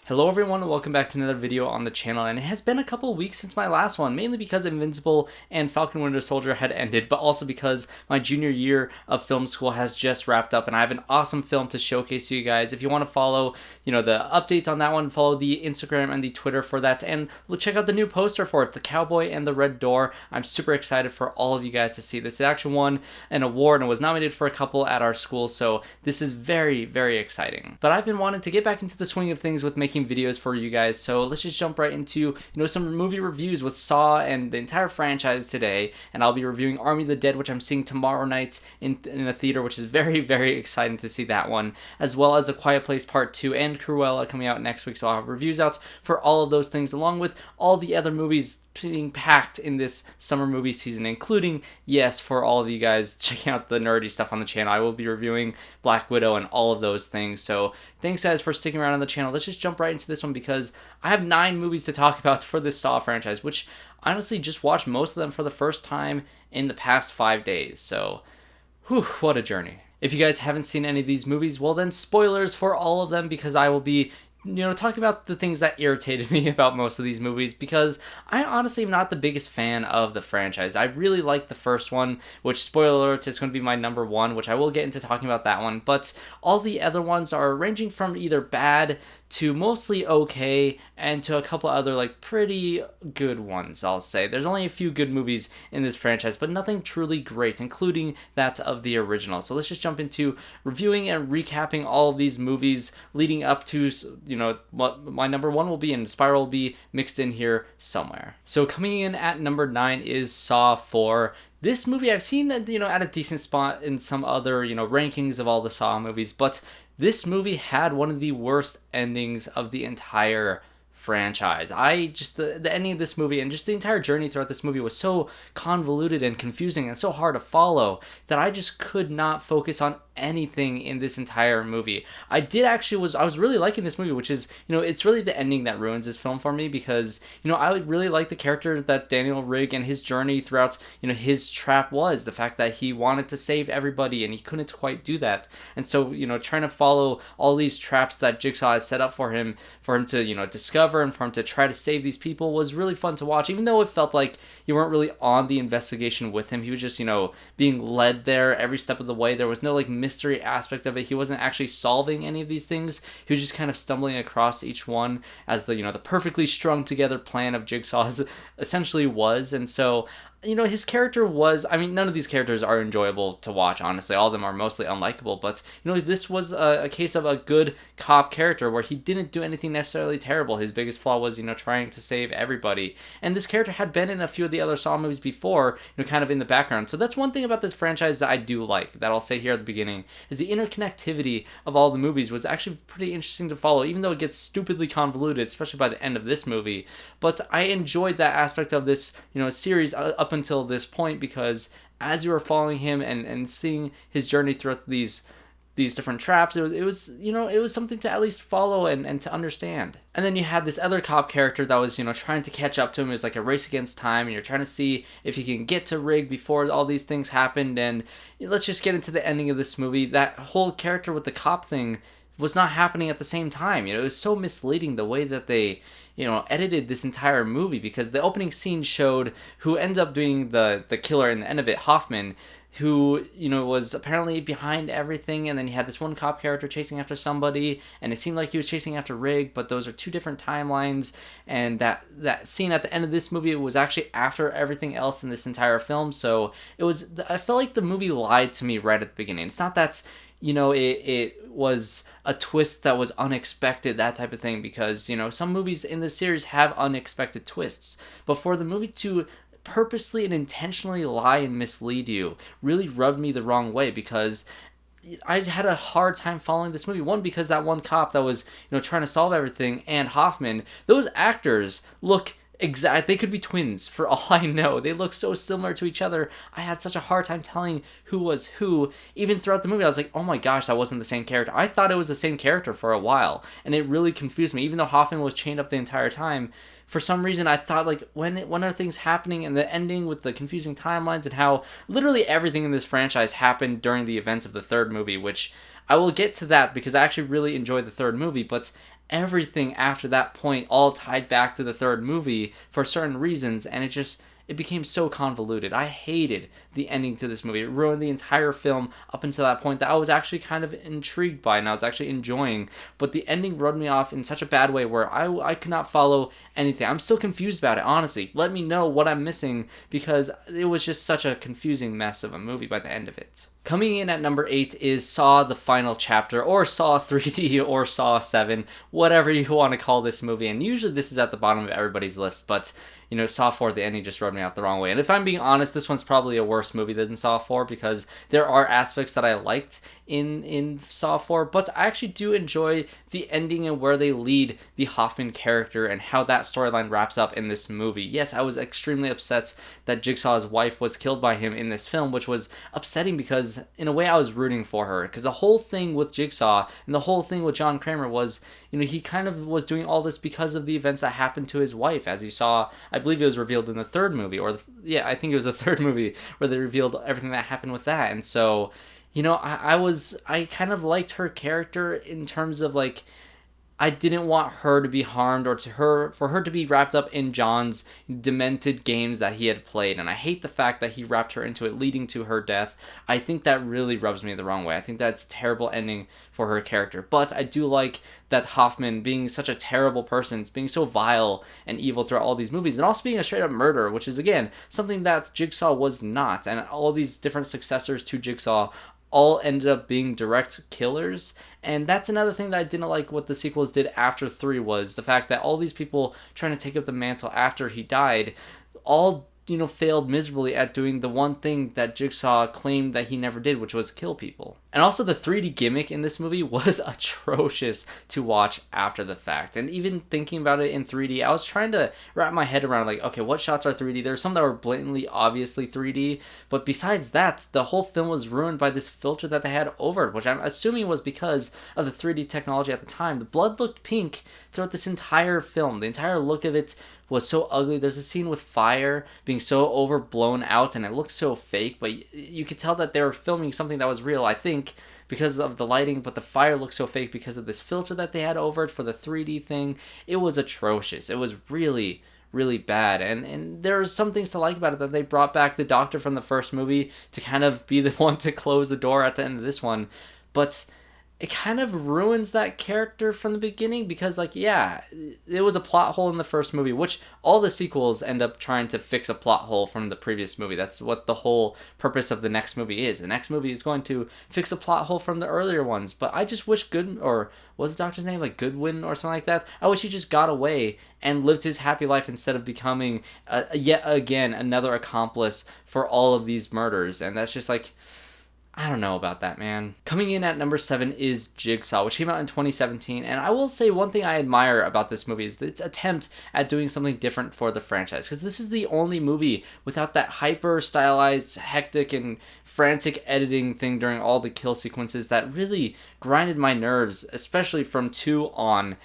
Hello everyone and welcome back to another video on the channel, and it has been a couple weeks since my last one, mainly because Invincible and Falcon Winter Soldier had ended, but also because my junior year of film school has just wrapped up and I have an awesome film to showcase to you guys. If you want to follow, the updates on that one, follow the Instagram and the Twitter for that, and check out the new poster for it, The Cowboy and the Red Door. I'm super excited for all of you guys to see this. It actually won an award and was nominated for a couple at our school, so this is very, very exciting. But I've been wanting to get back into the swing of things with making videos for you guys, so let's just jump right into some movie reviews with Saw and the entire franchise today. And I'll be reviewing Army of the Dead, which I'm seeing tomorrow night in a theater, which is very, very exciting to see that one, as well as A Quiet Place Part 2 and Cruella coming out next week. So I'll have reviews out for all of those things, along with all the other movies being packed in this summer movie season, including, yes, for all of you guys checking out the nerdy stuff on the channel, I will be reviewing Black Widow and all of those things. So thanks guys for sticking around on the channel. Let's just jump right into this one because I have 9 movies to talk about for this Saw franchise, which honestly just watched most of them for the first time in the past 5 days. So whew, what a journey. If you guys haven't seen any of these movies, well then spoilers for all of them, because I will be talking about the things that irritated me about most of these movies, because I honestly am not the biggest fan of the franchise. I really like the first one, which, spoiler alert, is going to be my number 1, which I will get into talking about that one, but all the other ones are ranging from either bad to mostly okay, and to a couple other pretty good ones, I'll say. There's only a few good movies in this franchise, but nothing truly great, including that of the original. So let's just jump into reviewing and recapping all of these movies leading up to, what my number 1 will be, and Spiral will be mixed in here somewhere. So coming in at number 9 is Saw 4. This movie I've seen that, at a decent spot in some other, rankings of all the Saw movies, but this movie had one of the worst endings of the entire franchise. The ending of this movie and just the entire journey throughout this movie was so convoluted and confusing and so hard to follow that I just could not focus on anything in this entire movie. I was really liking this movie, which is, it's really the ending that ruins this film for me, because, I would really like the character that Daniel Rigg and his journey throughout, his trap was, the fact that he wanted to save everybody and he couldn't quite do that. And so, trying to follow all these traps that Jigsaw has set up for him to, discover and for him to try to save these people was really fun to watch, even though it felt like you weren't really on the investigation with him. He was just, being led there every step of the way. There was no mystery aspect of it. He wasn't actually solving any of these things. He was just kind of stumbling across each one as the perfectly strung together plan of Jigsaw's essentially was. And so his character was, none of these characters are enjoyable to watch, honestly. All of them are mostly unlikable, but, this was a case of a good cop character where he didn't do anything necessarily terrible. His biggest flaw was, trying to save everybody. And this character had been in a few of the other Saw movies before, kind of in the background. So that's one thing about this franchise that I do like, that I'll say here at the beginning, is the interconnectivity of all the movies was actually pretty interesting to follow, even though it gets stupidly convoluted, especially by the end of this movie. But I enjoyed that aspect of this, series up until this point, because as you were following him and seeing his journey throughout these different traps, it was something to at least follow and to understand. And then you had this other cop character that was, trying to catch up to him. It was like a race against time, and you're trying to see if you can get to Rigg before all these things happened. And let's just get into the ending of this movie. That whole character with the cop thing was not happening at the same time. It was so misleading the way that they edited this entire movie, because the opening scene showed who ended up being the killer in the end of it, Hoffman, who was apparently behind everything. And then you had this one cop character chasing after somebody, and it seemed like he was chasing after Rigg, but those are 2 different timelines. And that scene at the end of this movie was actually after everything else in this entire film. So I felt like the movie lied to me right at the beginning. It's not that it was a twist that was unexpected, that type of thing, because, some movies in this series have unexpected twists. But for the movie to purposely and intentionally lie and mislead you really rubbed me the wrong way, because I had a hard time following this movie. One, because that one cop that was, trying to solve everything, and Hoffman, those actors look they could be twins for all I know. They look so similar to each other. I had such a hard time telling who was who. Even throughout the movie, I was like, oh my gosh, that wasn't the same character. I thought it was the same character for a while, and it really confused me. Even though Hoffman was chained up the entire time, for some reason I thought, when are things happening? And the ending with the confusing timelines and how literally everything in this franchise happened during the events of the third movie, which I will get to that because I actually really enjoyed the third movie, but everything after that point all tied back to the third movie for certain reasons, and it became so convoluted. I hated the ending to this movie. It ruined the entire film up until that point that I was actually kind of intrigued by and I was actually enjoying. But the ending rubbed me off in such a bad way where I could not follow anything. I'm still confused about it, honestly. Let me know what I'm missing because it was just such a confusing mess of a movie by the end of it. Coming in at number 8 is Saw the Final Chapter, or Saw 3D, or Saw 7, whatever you want to call this movie. And usually this is at the bottom of everybody's list, but Saw 4, the ending just rubbed me out the wrong way. And if I'm being honest, this one's probably a worse movie than Saw 4 because there are aspects that I liked in Saw 4, but I actually do enjoy the ending and where they lead the Hoffman character and how that storyline wraps up in this movie. Yes, I was extremely upset that Jigsaw's wife was killed by him in this film, which was upsetting because in a way I was rooting for her, because the whole thing with Jigsaw and the whole thing with John Kramer was, he kind of was doing all this because of the events that happened to his wife, as you saw. I believe it was revealed in the third movie, I think it was the third movie where they revealed everything that happened with that. And so I kind of liked her character in terms of like, I didn't want her to be harmed or for her to be wrapped up in John's demented games that he had played. And I hate the fact that he wrapped her into it, leading to her death. I think that really rubs me the wrong way. I think that's a terrible ending for her character. But I do like that Hoffman, being such a terrible person, being so vile and evil throughout all these movies, and also being a straight up murderer, which is, again, something that Jigsaw was not. And all these different successors to Jigsaw all ended up being direct killers. And that's another thing that I didn't like what the sequels did after 3 was the fact that all these people trying to take up the mantle after he died all failed miserably at doing the one thing that Jigsaw claimed that he never did, which was kill people. And also the 3D gimmick in this movie was atrocious to watch after the fact. And even thinking about it in 3D, I was trying to wrap my head around like, okay, what shots are 3D? There's some that were blatantly obviously 3D, but besides that, the whole film was ruined by this filter that they had over it, which I'm assuming was because of the 3D technology at the time. The blood looked pink throughout this entire film. The entire look of it was so ugly. There's a scene with fire being so overblown out and it looks so fake, but you could tell that they were filming something that was real, I think, because of the lighting, but the fire looked so fake because of this filter that they had over it for the 3D thing. It was atrocious. It was really, really bad. And there's some things to like about it, that they brought back the doctor from the first movie to kind of be the one to close the door at the end of this one. But it kind of ruins that character from the beginning because, like, yeah, it was a plot hole in the first movie, which all the sequels end up trying to fix a plot hole from the previous movie. That's what the whole purpose of the next movie is. The next movie is going to fix a plot hole from the earlier ones, but I just wish what was the doctor's name? Like Goodwin or something like that? I wish he just got away and lived his happy life instead of becoming, yet again, another accomplice for all of these murders. And that's just like, I don't know about that, man. Coming in at number 7 is Jigsaw, which came out in 2017. And I will say one thing I admire about this movie is its attempt at doing something different for the franchise. Because this is the only movie without that hyper-stylized, hectic, and frantic editing thing during all the kill sequences that really grinded my nerves, especially from 2 on.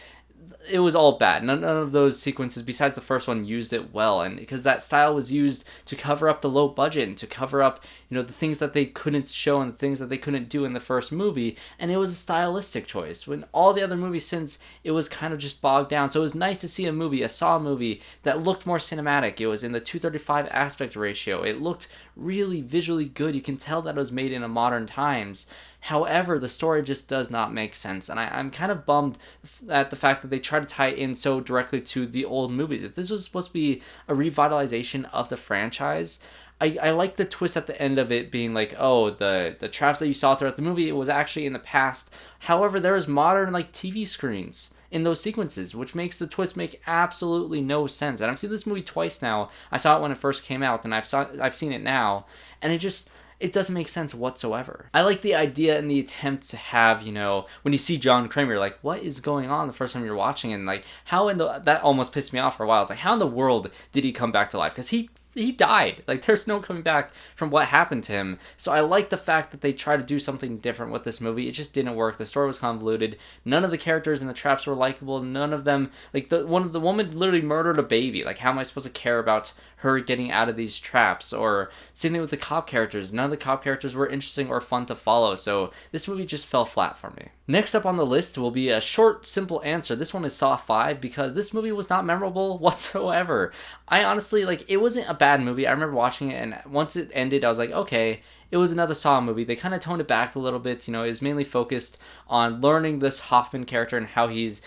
It was all bad. None of those sequences, besides the first one, used it well. And because that style was used to cover up the low budget and to cover up, the things that they couldn't show and the things that they couldn't do in the first movie. And it was a stylistic choice. When all the other movies since, it was kind of just bogged down. So it was nice to see a Saw movie that looked more cinematic. It was in the 2:35 aspect ratio. It looked really visually good. You can tell that it was made in a modern times. However, the story just does not make sense, and I'm kind of bummed at the fact that they try to tie it in so directly to the old movies. If this was supposed to be a revitalization of the franchise, I like the twist at the end of it being like, oh, the traps that you saw throughout the movie, it was actually in the past. However, there's modern TV screens in those sequences, which makes the twist make absolutely no sense. And I've seen this movie twice now. I saw it when it first came out, and I've seen it now, and it doesn't make sense whatsoever. I like the idea and the attempt to have, when you see John Kramer, like, what is going on the first time you're watching? And, like, that almost pissed me off for a while. I was like, how in the world did he come back to life? Because he died. Like, there's no coming back from what happened to him. So I like the fact that they try to do something different with this movie. It just didn't work. The story was convoluted. None of the characters in the traps were likable. None of them, like, the woman literally murdered a baby. Like, how am I supposed to care about her getting out of these traps? Or same thing with the cop characters. None of the cop characters were interesting or fun to follow. So this movie just fell flat for me. Next up on the list will be a short, simple answer. This one is Saw 5 because this movie was not memorable whatsoever. I honestly, it wasn't a bad movie. I remember watching it, and once it ended, I was like, okay, it was another Saw movie. They kind of toned it back a little bit. It was mainly focused on learning this Hoffman character and how he's,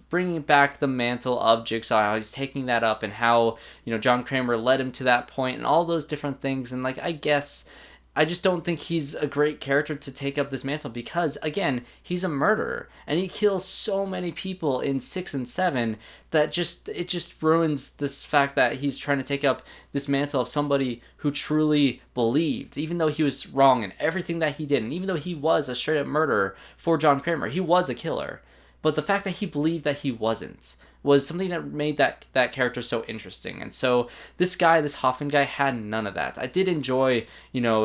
bringing back the mantle of Jigsaw, how he's taking that up, and how, John Kramer led him to that point, and all those different things. And, I guess I just don't think he's a great character to take up this mantle because, again, he's a murderer and he kills so many people in 6 and 7 that it just ruins this fact that he's trying to take up this mantle of somebody who truly believed, even though he was wrong in everything that he did, and even though he was a straight up murderer for John Kramer, he was a killer. But the fact that he believed that he wasn't was something that made that character so interesting. And so this Hoffman guy had none of that. I did enjoy,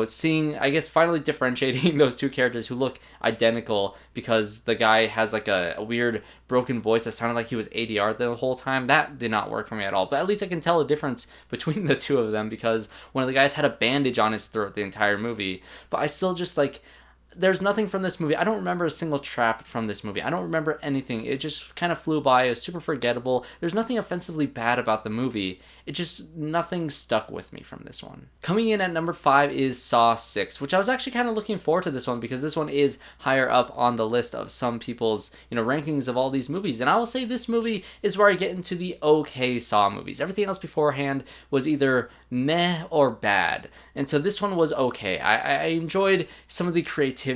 seeing, I guess, finally differentiating those two characters who look identical because the guy has a weird broken voice that sounded like he was ADR the whole time. That did not work for me at all. But at least I can tell a difference between the two of them because one of the guys had a bandage on his throat the entire movie. But I still just there's nothing from this movie. I don't remember a single trap from this movie. I don't remember anything. It just kind of flew by. It was super forgettable. There's nothing offensively bad about the movie. Nothing stuck with me from this one. Coming in at number 5 is Saw 6, which I was actually kind of looking forward to this one because this one is higher up on the list of some people's, rankings of all these movies. And I will say this movie is where I get into the okay Saw movies. Everything else beforehand was either meh or bad. And so this one was okay. I enjoyed some of the creativity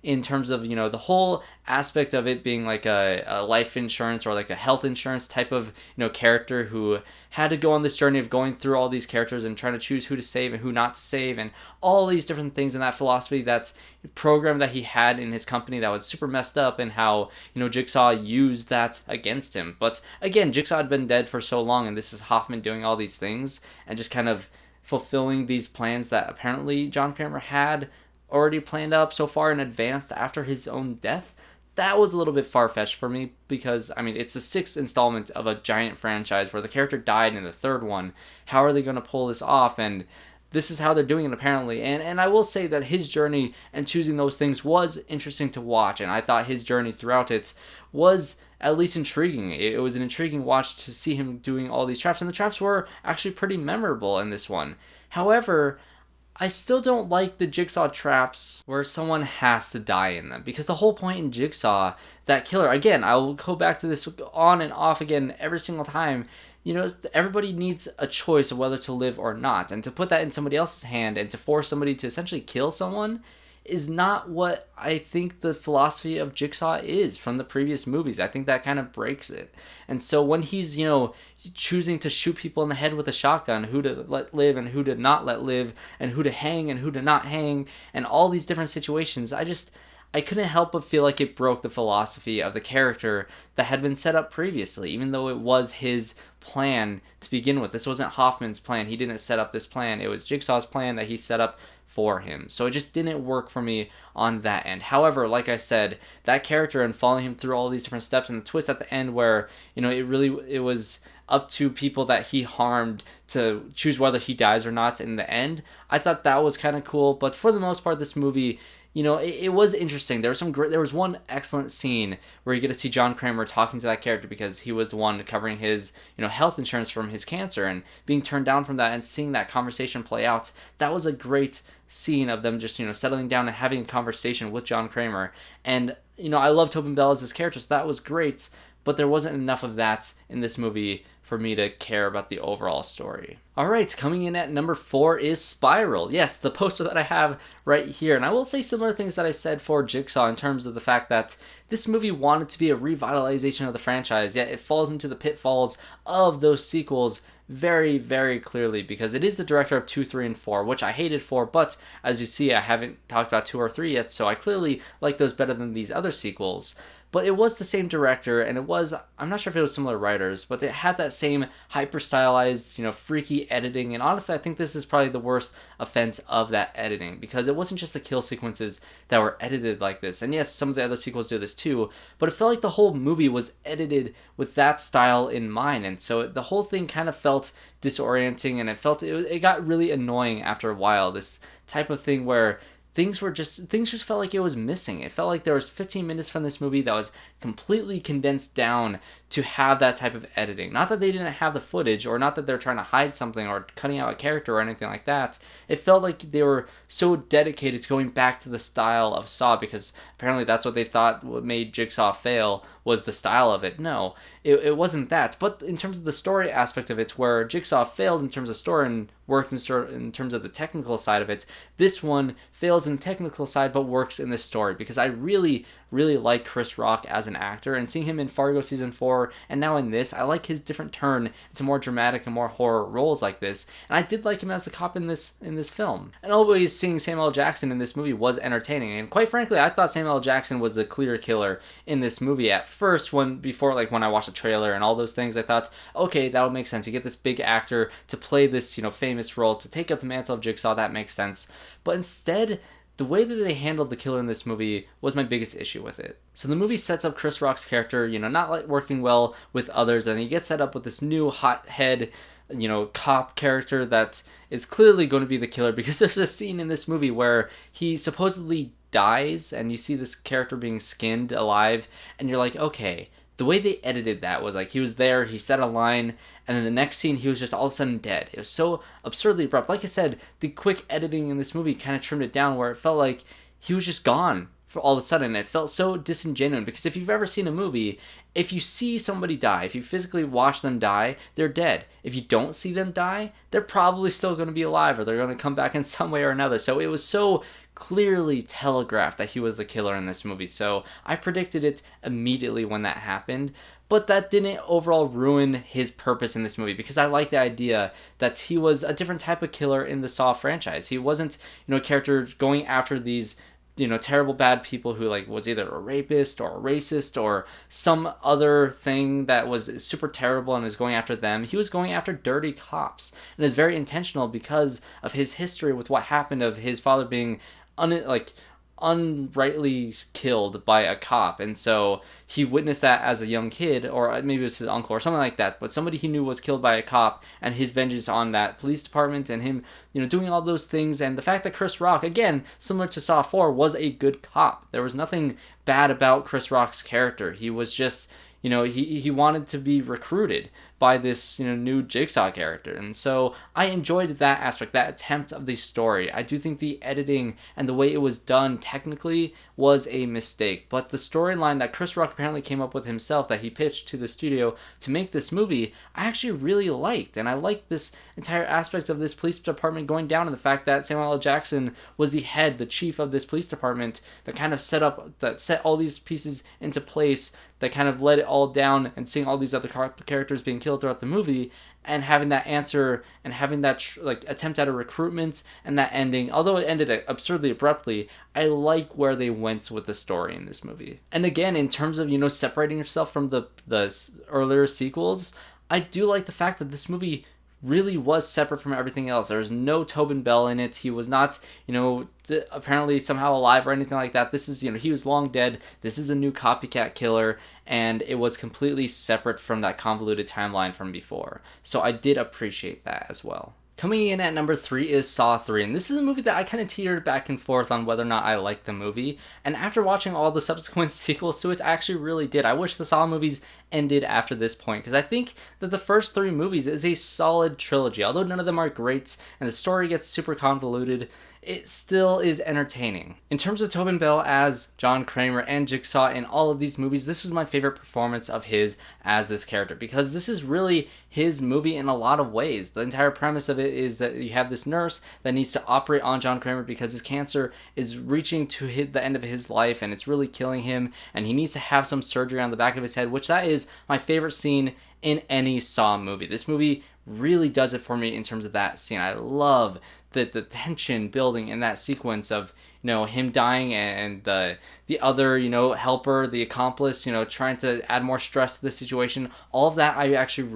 in terms of, the whole aspect of it being a life insurance or a health insurance type of, character who had to go on this journey of going through all these characters and trying to choose who to save and who not to save and all these different things, and that philosophy, that's program that he had in his company that was super messed up, and how, Jigsaw used that against him. But again, Jigsaw had been dead for so long, and this is Hoffman doing all these things and just kind of fulfilling these plans that apparently John Kramer had already planned up so far in advance after his own death. That was a little bit far-fetched for me because, it's the 6th installment of a giant franchise where the character died in the 3rd one. How are they going to pull this off? And this is how they're doing it apparently. And I will say that his journey and choosing those things was interesting to watch, and I thought his journey throughout it was at least intriguing. It was an intriguing watch to see him doing all these traps, and the traps were actually pretty memorable in this one. However, I still don't like the Jigsaw traps where someone has to die in them, because the whole point in Jigsaw, that killer, again, I will go back to this on and off again every single time, everybody needs a choice of whether to live or not, and to put that in somebody else's hand and to force somebody to essentially kill someone is not what I think the philosophy of Jigsaw is from the previous movies. I think that kind of breaks it. And so when he's, choosing to shoot people in the head with a shotgun, who to let live and who to not let live, and who to hang and who to not hang, and all these different situations, I couldn't help but feel like it broke the philosophy of the character that had been set up previously, even though it was his plan to begin with. This wasn't Hoffman's plan. He didn't set up this plan. It was Jigsaw's plan that he set up for him. So it just didn't work for me on that end. However, like I said, that character and following him through all these different steps, and the twist at the end where, it was up to people that he harmed to choose whether he dies or not in the end. I thought that was kind of cool, but for the most part, this movie, it was interesting. There was one excellent scene where you get to see John Kramer talking to that character because he was the one covering his, health insurance from his cancer, and being turned down from that and seeing that conversation play out. That was a great scene of them just, settling down and having a conversation with John Kramer. And, I love Tobin Bell as his character, so that was great, but there wasn't enough of that in this movie for me to care about the overall story. Alright, coming in at number 4 is Spiral. Yes, the poster that I have right here. And I will say similar things that I said for Jigsaw in terms of the fact that this movie wanted to be a revitalization of the franchise, yet it falls into the pitfalls of those sequels very, very clearly, because it is the director of 2, 3, and 4, which I hated 4, but as you see, I haven't talked about 2 or 3 yet, so I clearly like those better than these other sequels. But it was the same director, and I'm not sure if it was similar writers, but it had that same hyper-stylized, freaky editing, and honestly, I think this is probably the worst offense of that editing, because it wasn't just the kill sequences that were edited like this, and yes, some of the other sequels do this too, but it felt like the whole movie was edited with that style in mind, and so the whole thing kind of felt disorienting, and it got really annoying after a while, this type of thing where things just felt like it was missing. It felt like there was 15 minutes from this movie that was completely condensed down to have that type of editing. Not that they didn't have the footage, or not that they're trying to hide something or cutting out a character or anything like that. It felt like they were so dedicated to going back to the style of Saw, because apparently that's what they thought what made Jigsaw fail, was the style of it. No, it wasn't that. But in terms of the story aspect of it, where Jigsaw failed in terms of story and worked in terms of the technical side of it, this one fails in the technical side but works in the story, because I really like Chris Rock as an actor, and seeing him in Fargo season 4 and now in this, I like his different turn into more dramatic and more horror roles like this, and I did like him as a cop in this film. And always seeing Samuel L. Jackson in this movie was entertaining, and quite frankly, I thought Samuel L. Jackson was the clear killer in this movie at first. When I watched the trailer and all those things, I thought, okay, that would make sense. You get this big actor to play this famous role, to take up the mantle of Jigsaw, that makes sense. But instead, the way that they handled the killer in this movie was my biggest issue with it. So the movie sets up Chris Rock's character, not like working well with others, and he gets set up with this new hothead, cop character that is clearly going to be the killer, because there's a scene in this movie where he supposedly dies, and you see this character being skinned alive, and you're like, okay, the way they edited that was like he was there, he said a line, and then the next scene he was just all of a sudden dead. It was so absurdly abrupt. Like I said, the quick editing in this movie kind of trimmed it down, where it felt like he was just gone for all of a sudden. It felt so disingenuous, because if you've ever seen a movie, if you see somebody die, if you physically watch them die, they're dead. If you don't see them die, they're probably still going to be alive, or they're going to come back in some way or another. So it was so clearly telegraphed that he was the killer in this movie. So I predicted it immediately when that happened. But that didn't overall ruin his purpose in this movie, because I like the idea that he was a different type of killer in the Saw franchise. He wasn't, a character going after these terrible bad people who was either a rapist or a racist or some other thing that was super terrible and was going after them. He was going after dirty cops, and is very intentional because of his history with what happened of his father being unrightly killed by a cop, and so he witnessed that as a young kid, or maybe it was his uncle or something like that, but somebody he knew was killed by a cop, and his vengeance on that police department, and him doing all those things. And the fact that Chris Rock, again similar to Saw 4, was a good cop. There was nothing bad about Chris Rock's character. He was just he wanted to be recruited by this new Jigsaw character, and so I enjoyed that aspect, that attempt of the story. I do think the editing and the way it was done technically was a mistake, but the storyline that Chris Rock apparently came up with himself, that he pitched to the studio to make this movie, I actually really liked. And I liked this entire aspect of this police department going down, and the fact that Samuel L. Jackson was the chief of this police department, that kind of set all these pieces into place, that kind of let it all down, and seeing all these other characters being killed throughout the movie, and having that answer, and having that attempt at a recruitment, and that ending, although it ended absurdly abruptly, I like where they went with the story in this movie. And again, in terms of separating yourself from the earlier sequels, I do like the fact that this movie really was separate from everything else. There was no Tobin Bell in it. He was not, apparently somehow alive or anything like that. This is, he was long dead. This is a new copycat killer, and it was completely separate from that convoluted timeline from before. So I did appreciate that as well. Coming in at number 3 is Saw 3, and this is a movie that I kind of teetered back and forth on whether or not I liked the movie, and after watching all the subsequent sequels to it, I actually really did. I wish the Saw movies ended after this point, because I think that the first 3 movies is a solid trilogy. Although none of them are great, and the story gets super convoluted, it still is entertaining. In terms of Tobin Bell as John Kramer and Jigsaw in all of these movies, this was my favorite performance of his as this character, because this is really his movie in a lot of ways. The entire premise of it is that you have this nurse that needs to operate on John Kramer because his cancer is reaching to the end of his life, and it's really killing him, and he needs to have some surgery on the back of his head, which that is my favorite scene in any Saw movie. This movie really does it for me in terms of that scene. I love the tension building in that sequence of him dying, and the other helper, the accomplice, trying to add more stress to the situation. All of that I actually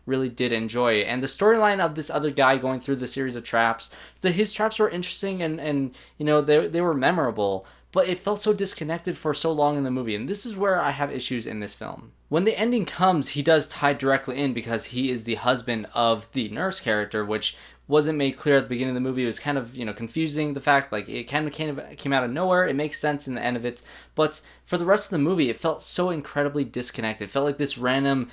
really did enjoy. And the storyline of this other guy going through the series of traps, his traps were interesting, and they were memorable, but it felt so disconnected for so long in the movie, and this is where I have issues in this film. When the ending comes, he does tie directly in, because he is the husband of the nurse character, which wasn't made clear at the beginning of the movie. It was kind of, confusing. The fact, like, it kind of came out of nowhere. It makes sense in the end of it. But for the rest of the movie, it felt so incredibly disconnected. It felt like this random,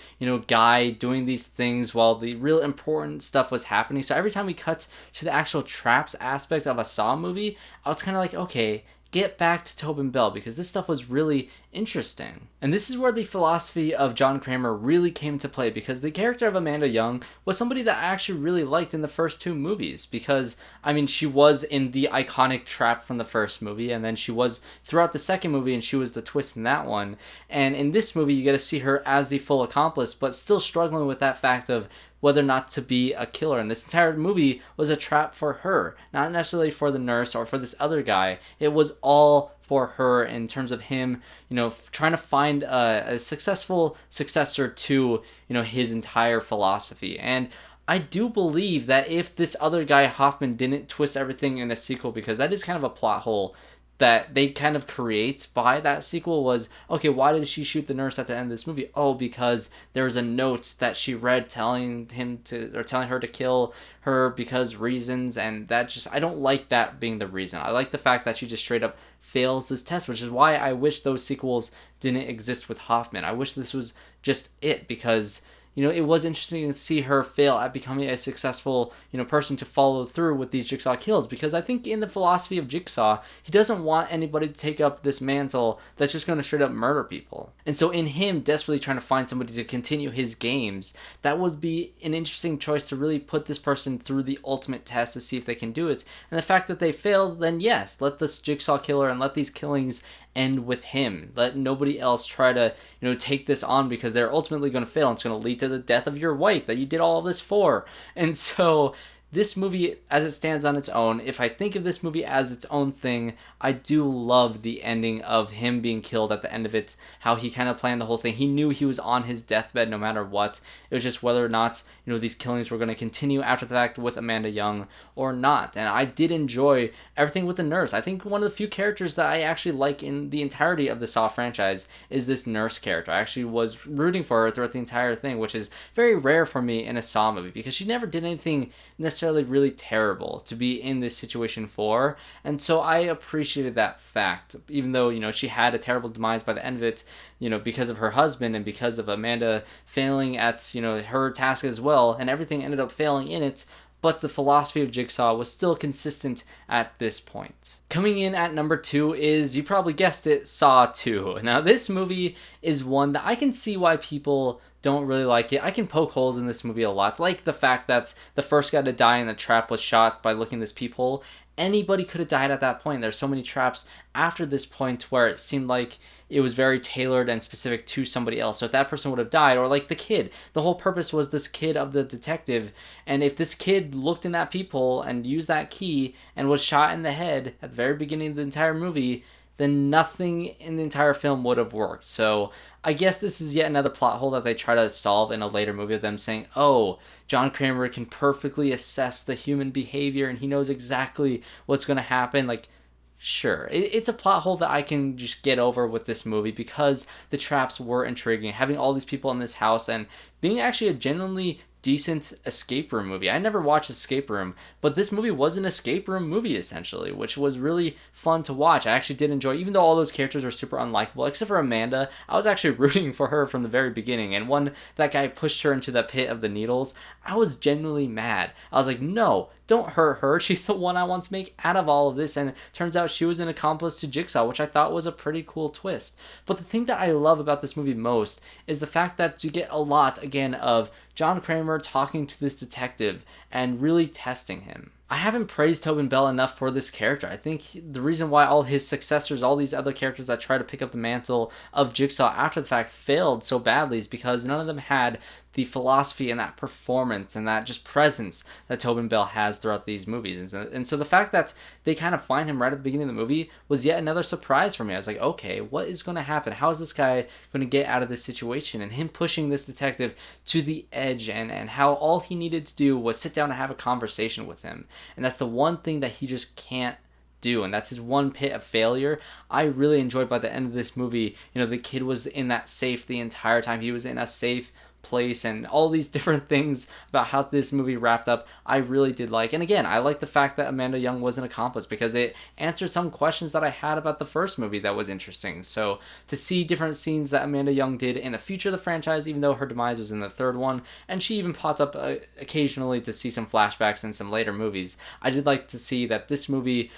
guy doing these things while the real important stuff was happening. So every time we cut to the actual traps aspect of a Saw movie, I was kind of like, okay, get back to Tobin Bell, because this stuff was really interesting. And this is where the philosophy of John Kramer really came to play, because the character of Amanda Young was somebody that I actually really liked in the first two movies, because, I mean, she was in the iconic trap from the first movie, and then she was throughout the second movie, and she was the twist in that one. And in this movie, you get to see her as the full accomplice, but still struggling with that fact of whether or not to be a killer. And this entire movie was a trap for her, not necessarily for the nurse or for this other guy. It was all for her in terms of him, trying to find a successful successor to, his entire philosophy. And I do believe that if this other guy, Hoffman, didn't twist everything in a sequel, because that is kind of a plot hole that they kind of create by that sequel, was, okay, why did she shoot the nurse at the end of this movie? Oh, because there was a note that she read telling her to kill her because reasons, and that just, I don't like that being the reason. I like the fact that she just straight up fails this test, which is why I wish those sequels didn't exist with Hoffman. I wish this was just it, because it was interesting to see her fail at becoming a successful, person to follow through with these Jigsaw kills, because I think in the philosophy of Jigsaw, he doesn't want anybody to take up this mantle that's just going to straight up murder people. And so in him desperately trying to find somebody to continue his games, that would be an interesting choice to really put this person through the ultimate test to see if they can do it. And the fact that they failed, then yes, let this Jigsaw killer and let these killings end with him. Let nobody else try to, take this on, because they're ultimately going to fail, and it's going to lead to the death of your wife that you did all of this for. And so this movie, as it stands on its own, if I think of this movie as its own thing, I do love the ending of him being killed at the end of it, how he kind of planned the whole thing. He knew he was on his deathbed no matter what. It was just whether or not, these killings were going to continue after the fact with Amanda Young or not. And I did enjoy everything with the nurse. I think one of the few characters that I actually like in the entirety of the Saw franchise is this nurse character. I actually was rooting for her throughout the entire thing, which is very rare for me in a Saw movie, because she never did anything necessarily really terrible to be in this situation for. And so I appreciated that fact, even though, she had a terrible demise by the end of it, because of her husband and because of Amanda failing at, her task as well, and everything ended up failing in it. But the philosophy of Jigsaw was still consistent at this point. Coming in at number 2 is, you probably guessed it, Saw 2. Now, this movie is one that I can see why people don't really like it. I can poke holes in this movie a lot, like the fact that the first guy to die in the trap was shot by looking this peephole. Anybody could have died at that point. There's so many traps after this point where it seemed like it was very tailored and specific to somebody else. So if that person would have died, or like the kid, the whole purpose was this kid of the detective, and if this kid looked in that peephole and used that key and was shot in the head at the very beginning of the entire movie, then nothing in the entire film would have worked. So I guess this is yet another plot hole that they try to solve in a later movie of them saying, oh, John Kramer can perfectly assess the human behavior and he knows exactly what's going to happen. Like, sure, it's a plot hole that I can just get over with this movie, because the traps were intriguing. Having all these people in this house and being actually a genuinely decent escape room movie. I never watched Escape Room, but this movie was an escape room movie essentially, which was really fun to watch. I actually did enjoy, even though all those characters are super unlikable, except for Amanda. I was actually rooting for her from the very beginning, and when that guy pushed her into the pit of the needles, I was genuinely mad. I was like, no, don't hurt her. She's the one I want to make out of all of this. And it turns out she was an accomplice to Jigsaw, which I thought was a pretty cool twist. But the thing that I love about this movie most is the fact that you get a lot, again, of John Kramer talking to this detective and really testing him. I haven't praised Tobin Bell enough for this character. I think the reason why all his successors, all these other characters that try to pick up the mantle of Jigsaw after the fact failed so badly is because none of them had the philosophy and that performance and that just presence that Tobin Bell has throughout these movies. And so the fact that they kind of find him right at the beginning of the movie was yet another surprise for me. I was like, okay, what is going to happen? How is this guy going to get out of this situation? And him pushing this detective to the edge, and how all he needed to do was sit down and have a conversation with him. And that's the one thing that he just can't do, and that's his one pit of failure. I really enjoyed by the end of this movie, the kid was in that safe the entire time. He was in a safe place and all these different things about how this movie wrapped up, I really did like. And again, I like the fact that Amanda Young was an accomplice because it answered some questions that I had about the first movie that was interesting. So to see different scenes that Amanda Young did in the future of the franchise, even though her demise was in the third one, and she even popped up occasionally to see some flashbacks in some later movies, I did like to see that this movie,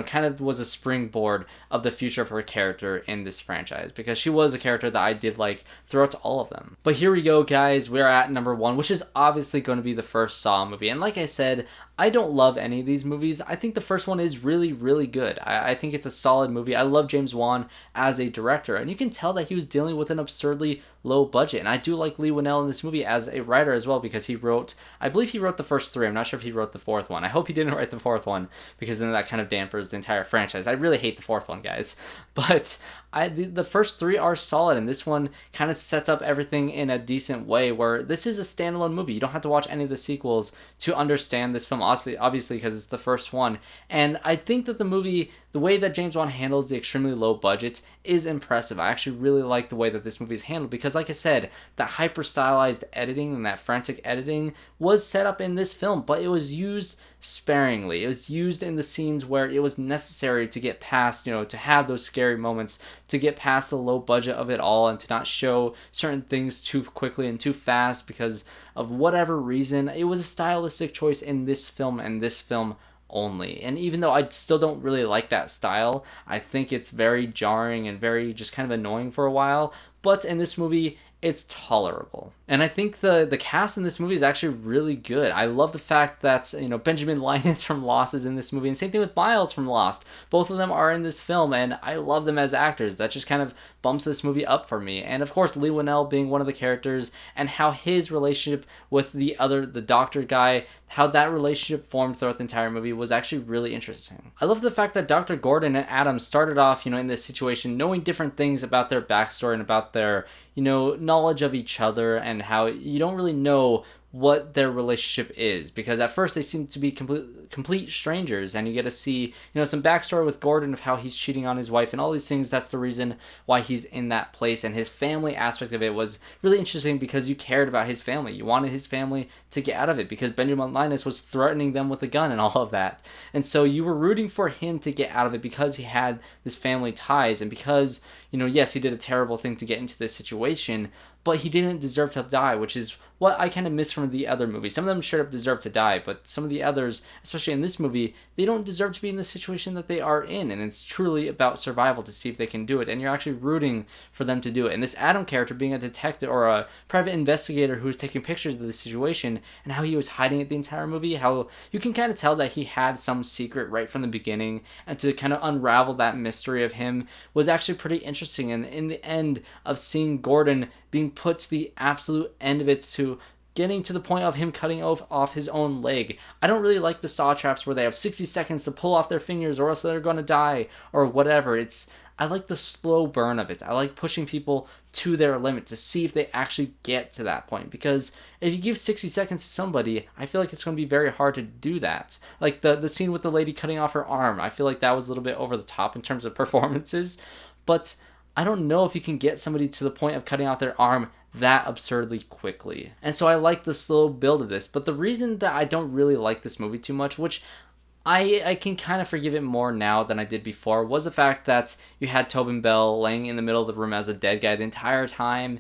kind of was a springboard of the future of her character in this franchise, because she was a character that I did like throughout all of them. But here we go, guys. We're at number 1, which is obviously going to be the first Saw movie. And like I said, I don't love any of these movies. I think the first one is really, really good. I think it's a solid movie. I love James Wan as a director, and you can tell that he was dealing with an absurdly low budget. And I do like Leigh Whannell in this movie as a writer as well, because I believe he wrote the first 3. I'm not sure if he wrote the 4th one. I hope he didn't write the 4th one, because then that kind of dampers the entire franchise. I really hate the 4th one, guys. But the first 3 are solid, and this one kind of sets up everything in a decent way, where this is a standalone movie. You don't have to watch any of the sequels to understand this film, obviously, because it's the first one. And I think that the movie, the way that James Wan handles the extremely low budget is impressive. I actually really like the way that this movie is handled, because like I said, that hyper stylized editing and that frantic editing was set up in this film, but it was used sparingly. It was used in the scenes where it was necessary to get past, to have those scary moments, to get past the low budget of it all, and to not show certain things too quickly and too fast because of whatever reason. It was a stylistic choice in this film and this film only. And even though I still don't really like that style, I think it's very jarring and very just kind of annoying for a while. But in this movie, it's tolerable. And I think the cast in this movie is actually really good. I love the fact that, Benjamin Linus from Lost is in this movie, and same thing with Miles from Lost. Both of them are in this film, and I love them as actors. That just kind of bumps this movie up for me. And of course, Leigh Whannell being one of the characters, and how his relationship with the doctor guy, how that relationship formed throughout the entire movie was actually really interesting. I love the fact that Dr. Gordon and Adam started off, in this situation, knowing different things about their backstory and about their, knowledge of each other, and how you don't really know what their relationship is, because at first they seem to be complete strangers, and you get to see some backstory with Gordon of how he's cheating on his wife and all these things. That's the reason why he's in that place, and his family aspect of it was really interesting, because you cared about his family. You wanted his family to get out of it, because Benjamin Linus was threatening them with a gun and all of that, and so you were rooting for him to get out of it because he had this family ties, and because yes, he did a terrible thing to get into this situation, but he didn't deserve to die, which is what I kind of miss from the other movies. Some of them straight up deserve to die, but some of the others, especially in this movie, they don't deserve to be in the situation that they are in, and it's truly about survival to see if they can do it, and you're actually rooting for them to do it. And this Adam character being a detective or a private investigator who was taking pictures of the situation, and how he was hiding it the entire movie, how you can kind of tell that he had some secret right from the beginning, and to kind of unravel that mystery of him was actually pretty interesting. And in the end of seeing Gordon being put to the absolute end of it, to getting to the point of him cutting off his own leg. I don't really like the saw traps where they have 60 seconds to pull off their fingers or else they're going to die or whatever. I like the slow burn of it. I like pushing people to their limit to see if they actually get to that point, because if you give 60 seconds to somebody, I feel like it's going to be very hard to do that. Like the scene with the lady cutting off her arm, I feel like that was a little bit over the top in terms of performances, but I don't know if you can get somebody to the point of cutting off their arm that absurdly quickly. And so I like the slow build of this. But the reason that I don't really like this movie too much, which I can kind of forgive it more now than I did before, was the fact that you had Tobin Bell laying in the middle of the room as a dead guy the entire time.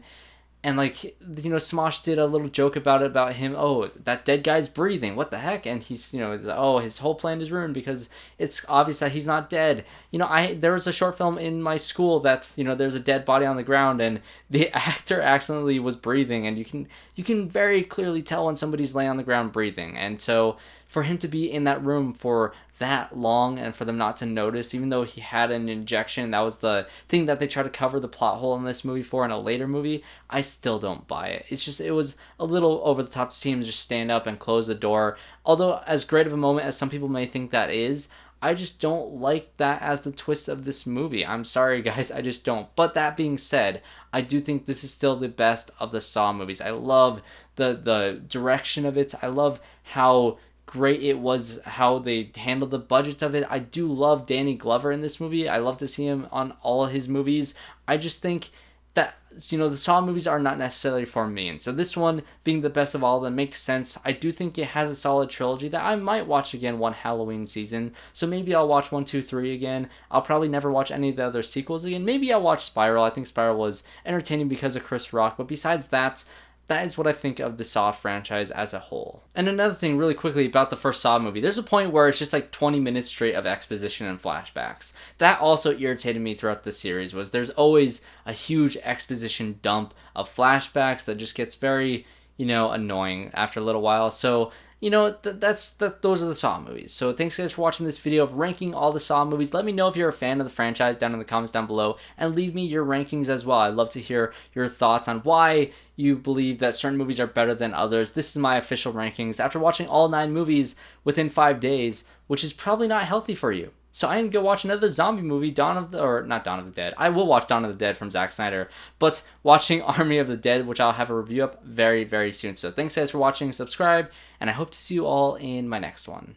And Smosh did a little joke about him. Oh, that dead guy's breathing. What the heck? And he's, his whole plan is ruined because it's obvious that he's not dead. There was a short film in my school that, there's a dead body on the ground and the actor accidentally was breathing, and you can very clearly tell when somebody's laying on the ground breathing. And so for him to be in that room for that long and for them not to notice, even though he had an injection, that was the thing that they try to cover the plot hole in this movie for in a later movie, I still don't buy it. It was a little over the top to see him just stand up and close the door. Although as great of a moment as some people may think that is, I just don't like that as the twist of this movie. I'm sorry, guys, I just don't. But that being said, I do think this is still the best of the Saw movies. I love the direction of it. I love how great it was, how they handled the budget of it. I do love Danny Glover in this movie. I love to see him on all of his movies. I just think that, the Saw movies are not necessarily for me. And so this one being the best of all of them makes sense. I do think it has a solid trilogy that I might watch again one Halloween season. So maybe I'll watch 1, 2, 3 again. I'll probably never watch any of the other sequels again. Maybe I'll watch Spiral. I think Spiral was entertaining because of Chris Rock. But besides that, that is what I think of the Saw franchise as a whole. And another thing really quickly about the first Saw movie, there's a point where it's just like 20 minutes straight of exposition and flashbacks. That also irritated me throughout the series, was there's always a huge exposition dump of flashbacks that just gets very, annoying after a little while. So, those are the Saw movies. So thanks guys for watching this video of ranking all the Saw movies. Let me know if you're a fan of the franchise down in the comments down below, and leave me your rankings as well. I'd love to hear your thoughts on why you believe that certain movies are better than others. This is my official rankings after watching all 9 movies within 5 days, which is probably not healthy for you. So I need to go watch another zombie movie, not Dawn of the Dead. I will watch Dawn of the Dead from Zack Snyder, but watching Army of the Dead, which I'll have a review up very, very soon. So thanks guys for watching, subscribe, and I hope to see you all in my next one.